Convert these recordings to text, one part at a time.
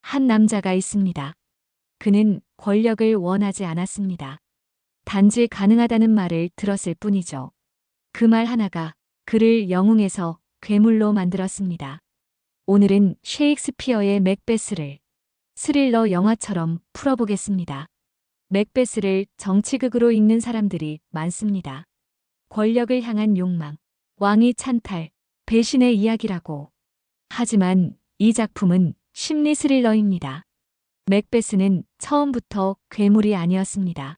한 남자가 있습니다. 그는 권력을 원하지 않았습니다. 단지 가능하다는 말을 들었을 뿐이죠. 그 말 하나가 그를 영웅에서 괴물로 만들었습니다. 오늘은 셰익스피어의 맥베스를 스릴러 영화처럼 풀어보겠습니다. 맥베스를 정치극으로 읽는 사람들이 많습니다. 권력을 향한 욕망, 왕위 찬탈, 배신의 이야기라고. 하지만 이 작품은 심리 스릴러입니다. 맥베스는 처음부터 괴물이 아니었습니다.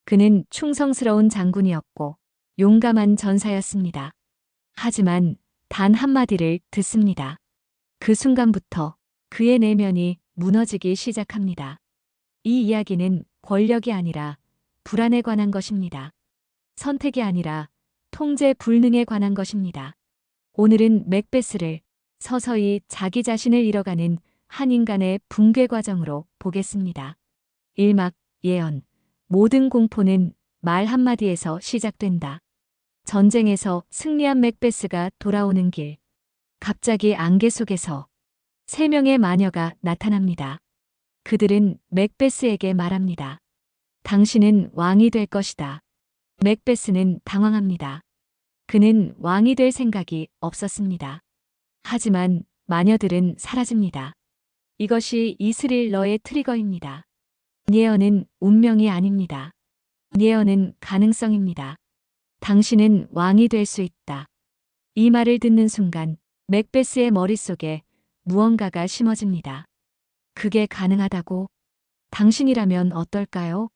그는 충성스러운 장군이었고 용감한 전사였습니다. 하지만 단 한마디를 듣습니다. 그 순간부터 그의 내면이 무너지기 시작합니다. 이 이야기는 권력이 아니라 불안에 관한 것입니다. 선택이 아니라 통제 불능에 관한 것입니다. 오늘은 맥베스를 서서히 자기 자신을 잃어가는 한 인간의 붕괴 과정으로 보겠습니다. 1막 예언. 모든 공포는 말 한마디에서 시작된다. 전쟁에서 승리한 맥베스가 돌아오는 길. 갑자기 안개 속에서 3명의 마녀가 나타납니다. 그들은 맥베스에게 말합니다. 당신은 왕이 될 것이다. 맥베스는 당황합니다. 그는 왕이 될 생각이 없었습니다. 하지만 마녀들은 사라집니다. 이것이 이 스릴러의 트리거입니다. 예언은 운명이 아닙니다. 예언은 가능성입니다. 당신은 왕이 될 수 있다. 이 말을 듣는 순간 맥베스의 머릿속에 무언가가 심어집니다. 그게 가능하다고? 당신이라면 어떨까요?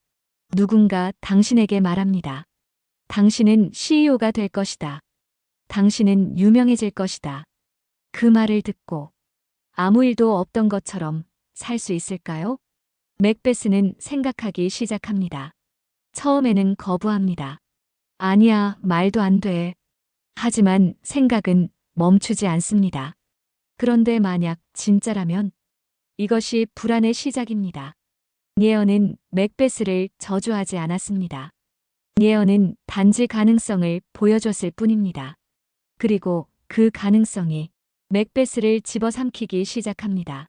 누군가 당신에게 말합니다. 당신은 CEO가 될 것이다. 당신은 유명해질 것이다. 그 말을 듣고 아무 일도 없던 것처럼 살 수 있을까요? 맥베스는 생각하기 시작합니다. 처음에는 거부합니다. 아니야, 말도 안 돼. 하지만 생각은 멈추지 않습니다. 그런데 만약 진짜라면 이것이 불안의 시작입니다. 예언은 맥베스를 저주하지 않았습니다. 예언은 단지 가능성을 보여줬을 뿐입니다. 그리고 그 가능성이 맥베스를 집어삼키기 시작합니다.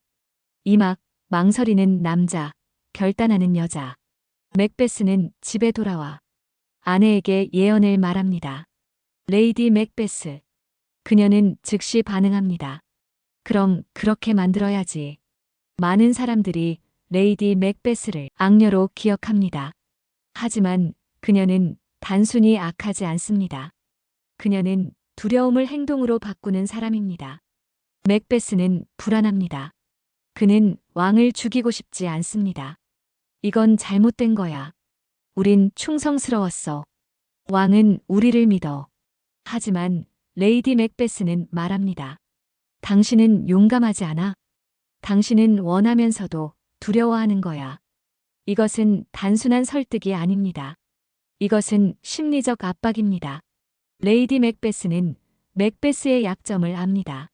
이막 망설이는 남자, 결단하는 여자. 맥베스는 집에 돌아와 아내에게 예언을 말합니다. 레이디 맥베스. 그녀는 즉시 반응합니다. 그럼 그렇게 만들어야지. 많은 사람들이 레이디 맥베스를 악녀로 기억합니다. 하지만 그녀는 단순히 악하지 않습니다. 그녀는 두려움을 행동으로 바꾸는 사람입니다. 맥베스는 불안합니다. 그는 왕을 죽이고 싶지 않습니다. 이건 잘못된 거야. 우린 충성스러웠어. 왕은 우리를 믿어. 하지만 레이디 맥베스는 말합니다. 당신은 용감하지 않아. 당신은 원하면서도 두려워하는 거야. 이것은 단순한 설득이 아닙니다. 이것은 심리적 압박입니다. 레이디 맥베스는 맥베스의 약점을 압니다.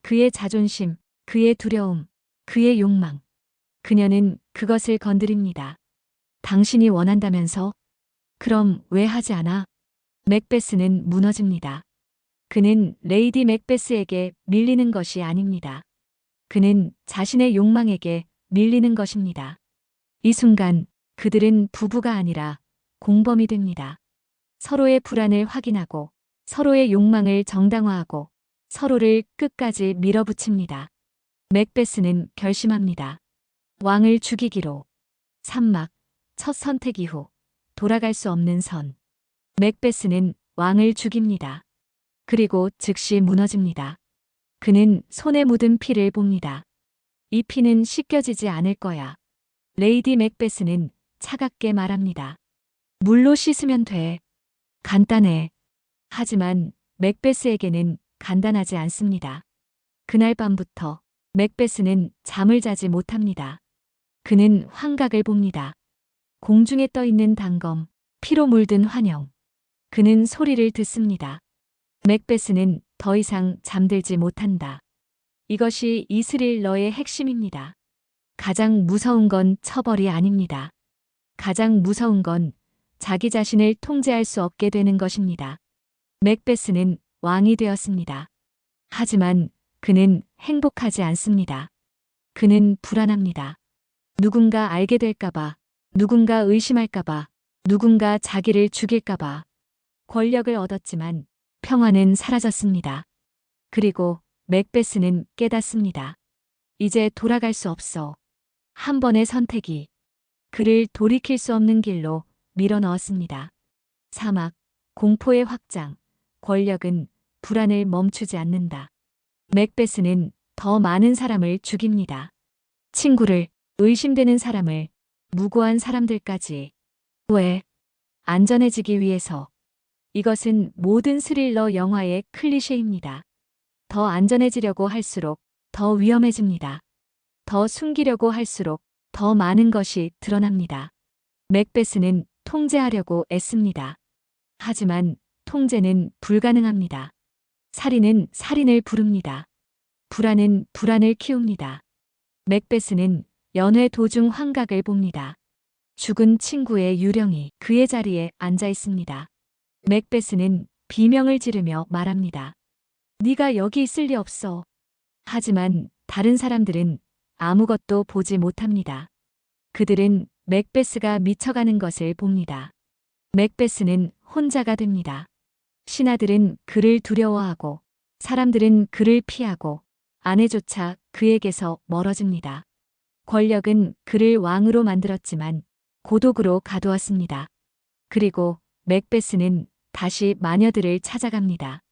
그의 자존심, 그의 두려움, 그의 욕망. 그녀는 그것을 건드립니다. 당신이 원한다면서? 그럼 왜 하지 않아? 맥베스는 무너집니다. 그는 레이디 맥베스에게 밀리는 것이 아닙니다. 그는 자신의 욕망에게 밀리는 것입니다. 이 순간 그들은 부부가 아니라 공범이 됩니다. 서로의 불안을 확인하고 서로의 욕망을 정당화하고 서로를 끝까지 밀어붙입니다. 맥베스는 결심합니다. 왕을 죽이기로. 3막 첫 선택 이후 돌아갈 수 없는 선. 맥베스는 왕을 죽입니다. 그리고 즉시 무너집니다. 그는 손에 묻은 피를 봅니다. 이 피는 씻겨지지 않을 거야. 레이디 맥베스는 차갑게 말합니다. 물로 씻으면 돼. 간단해. 하지만 맥베스에게는 간단하지 않습니다. 그날 밤부터 맥베스는 잠을 자지 못합니다. 그는 환각을 봅니다. 공중에 떠 있는 단검, 피로 물든 환영. 그는 소리를 듣습니다. 맥베스는 더 이상 잠들지 못한다. 이것이 이 스릴러의 핵심입니다. 가장 무서운 건 처벌이 아닙니다. 가장 무서운 건 자기 자신을 통제할 수 없게 되는 것입니다. 맥베스는 왕이 되었습니다. 하지만 그는 행복하지 않습니다. 그는 불안합니다. 누군가 알게 될까봐, 누군가 의심할까봐, 누군가 자기를 죽일까봐. 권력을 얻었지만 평화는 사라졌습니다. 그리고 맥베스는 깨닫습니다. 이제 돌아갈 수 없어. 한 번의 선택이 그를 돌이킬 수 없는 길로 밀어넣었습니다. 사막, 공포의 확장, 권력은 불안을 멈추지 않는다. 맥베스는 더 많은 사람을 죽입니다. 친구를, 의심되는 사람을, 무고한 사람들까지. 왜? 안전해지기 위해서. 이것은 모든 스릴러 영화의 클리셰입니다. 더 안전해지려고 할수록 더 위험해집니다. 더 숨기려고 할수록 더 많은 것이 드러납니다. 맥베스는 통제하려고 애씁니다. 하지만 통제는 불가능합니다. 살인은 살인을 부릅니다. 불안은 불안을 키웁니다. 맥베스는 연회 도중 환각을 봅니다. 죽은 친구의 유령이 그의 자리에 앉아 있습니다. 맥베스는 비명을 지르며 말합니다. 네가 여기 있을 리 없어. 하지만 다른 사람들은 아무것도 보지 못합니다. 그들은 맥베스가 미쳐가는 것을 봅니다. 맥베스는 혼자가 됩니다. 신하들은 그를 두려워하고 사람들은 그를 피하고 아내조차 그에게서 멀어집니다. 권력은 그를 왕으로 만들었지만 고독으로 가두었습니다. 그리고 맥베스는 다시 마녀들을 찾아갑니다.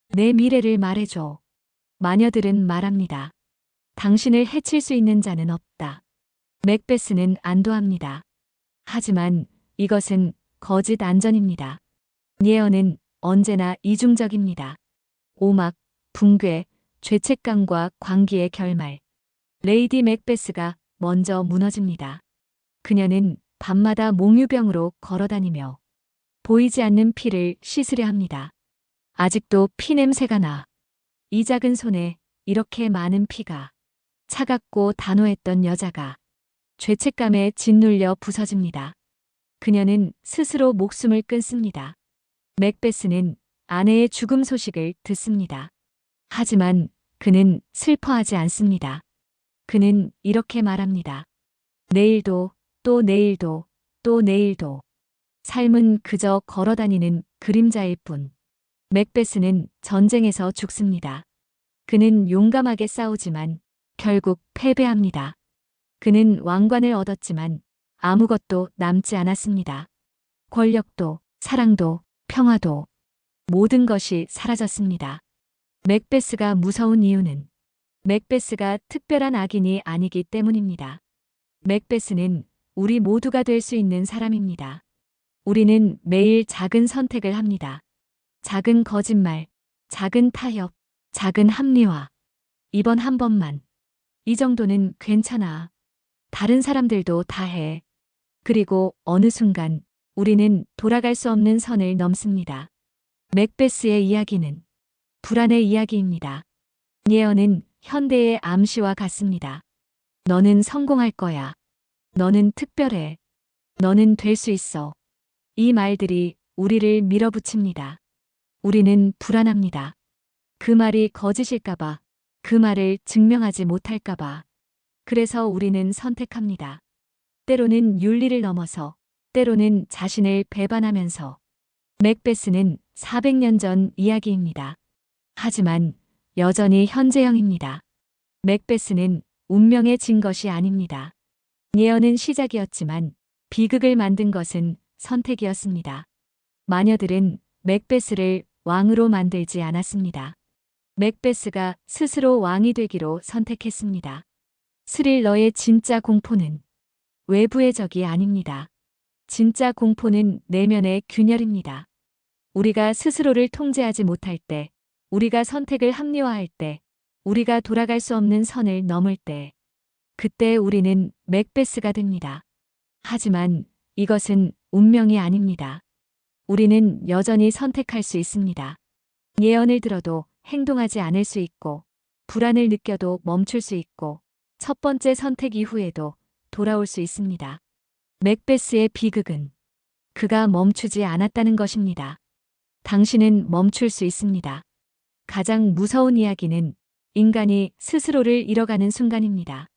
내 미래를 말해줘. 마녀들은 말합니다. 당신을 해칠 수 있는 자는 없다. 맥베스는 안도합니다. 하지만 이것은 거짓 안전입니다. 예언은 언제나 이중적입니다. 오막, 붕괴, 죄책감과 광기의 결말. 레이디 맥베스가 먼저 무너집니다. 그녀는 밤마다 몽유병으로 걸어다니며 보이지 않는 피를 씻으려 합니다. 아직도 피 냄새가 나. 이 작은 손에 이렇게 많은 피가. 차갑고 단호했던 여자가 죄책감에 짓눌려 부서집니다. 그녀는 스스로 목숨을 끊습니다. 맥베스는 아내의 죽음 소식을 듣습니다. 하지만 그는 슬퍼하지 않습니다. 그는 이렇게 말합니다. 내일도, 또 내일도, 또 내일도. 삶은 그저 걸어다니는 그림자일 뿐. 맥베스는 전쟁에서 죽습니다. 그는 용감하게 싸우지만 결국 패배합니다. 그는 왕관을 얻었지만 아무것도 남지 않았습니다. 권력도, 사랑도, 평화도, 모든 것이 사라졌습니다. 맥베스가 무서운 이유는 맥베스가 특별한 악인이 아니기 때문입니다. 맥베스는 우리 모두가 될 수 있는 사람입니다. 우리는 매일 작은 선택을 합니다. 작은 거짓말, 작은 타협, 작은 합리화. 이번 한 번만. 이 정도는 괜찮아. 다른 사람들도 다 해. 그리고 어느 순간 우리는 돌아갈 수 없는 선을 넘습니다. 맥베스의 이야기는 불안의 이야기입니다. 예언은 현대의 암시와 같습니다. 너는 성공할 거야. 너는 특별해. 너는 될 수 있어. 이 말들이 우리를 밀어붙입니다. 우리는 불안합니다. 그 말이 거짓일까봐, 그 말을 증명하지 못할까봐. 그래서 우리는 선택합니다. 때로는 윤리를 넘어서, 때로는 자신을 배반하면서. 맥베스는 400년 전 이야기입니다. 하지만 여전히 현재형입니다. 맥베스는 운명에 진 것이 아닙니다. 예언은 시작이었지만 비극을 만든 것은 선택이었습니다. 마녀들은 맥베스를 왕으로 만들지 않았습니다. 맥베스가 스스로 왕이 되기로 선택했습니다. 스릴러의 진짜 공포는 외부의 적이 아닙니다. 진짜 공포는 내면의 균열입니다. 우리가 스스로를 통제하지 못할 때, 우리가 선택을 합리화할 때, 우리가 돌아갈 수 없는 선을 넘을 때, 그때 우리는 맥베스가 됩니다. 하지만 이것은 운명이 아닙니다. 우리는 여전히 선택할 수 있습니다. 예언을 들어도 행동하지 않을 수 있고, 불안을 느껴도 멈출 수 있고, 첫 번째 선택 이후에도 돌아올 수 있습니다. 맥베스의 비극은 그가 멈추지 않았다는 것입니다. 당신은 멈출 수 있습니다. 가장 무서운 이야기는 인간이 스스로를 잃어가는 순간입니다.